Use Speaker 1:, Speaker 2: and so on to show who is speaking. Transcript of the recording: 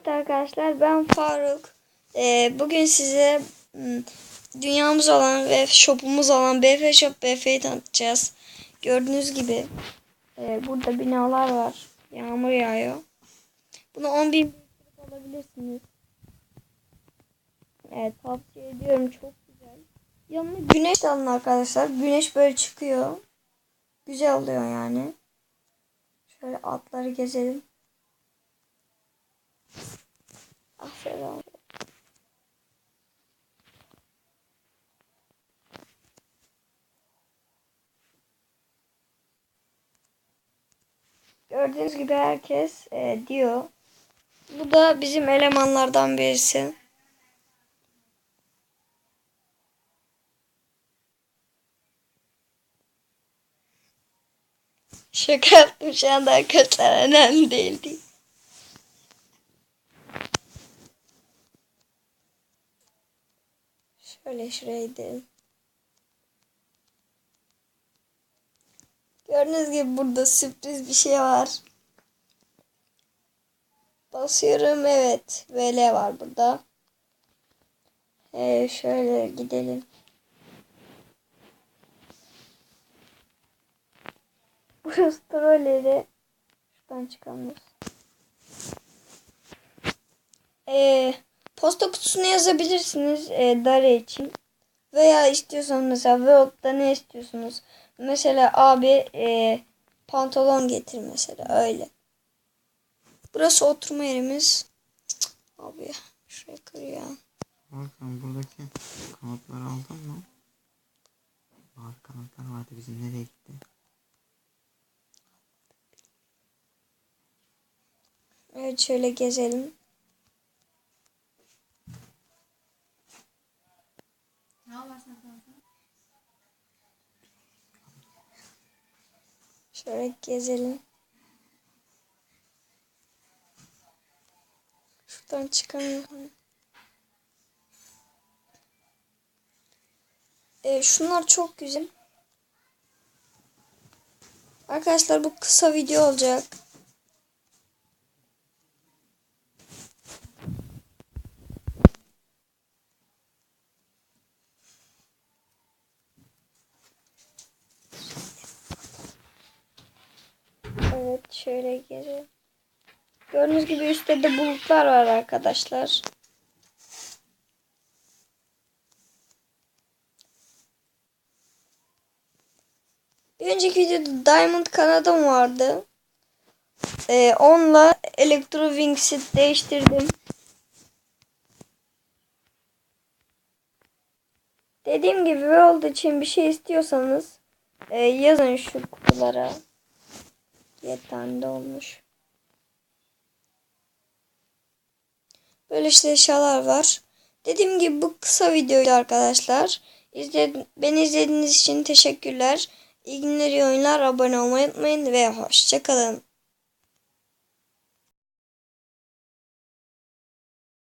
Speaker 1: arkadaşlar, ben Faruk. Bugün size dünyamız olan ve shopumuz olan BF Shop BF'yi tanıtacağız. Gördüğünüz gibi burada binalar var. Yağmur yağıyor. Bunu 10.000 alabilirsiniz. Evet, tavsiye ediyorum, çok güzel. Yanına güneş de alın arkadaşlar. Güneş böyle çıkıyor. Güzel oluyor yani. Şöyle atları gezelim. Aferin. Gördüğünüz gibi herkes diyor. Bu da bizim elemanlardan birisi. Şaka yaptım şu anda arkadaşlar. Önemli değildi. Şöyle şuraya gidelim. Gördüğünüz gibi burada sürpriz bir şey var. Basıyorum, evet. VL var burada. Şöyle gidelim. Burası trolleri. Şuradan çıkamıyoruz. Posta kutusuna yazabilirsiniz Dare için. Veya istiyorsanız mesela World'da ne istiyorsunuz? Mesela abi pantolon getir mesela, öyle. Burası oturma yerimiz. Abi ya, şuraya kırıyor.
Speaker 2: Bakın buradaki kanatları aldın mı? Mavi kanatlar vardı, bizim nereye gitti?
Speaker 1: Evet, şöyle gezelim. Şöyle gezelim. Şuradan çıkamıyorum. Şunlar çok güzel. Arkadaşlar, bu kısa video olacak. Evet, şöyle gezelim. Gördüğünüz gibi üstte de bulutlar var arkadaşlar. Bir önceki videoda Diamond kanadım vardı. Onunla Electro Wings'i değiştirdim. Dediğim gibi World için bir şey istiyorsanız yazın şu kutulara. 7 tane de olmuş. Böyle işte eşyalar var. Dediğim gibi bu kısa videoydu arkadaşlar. Beni izlediğiniz için teşekkürler. İyi günler, iyi oyunlar. Abone olmayı unutmayın ve hoşça kalın.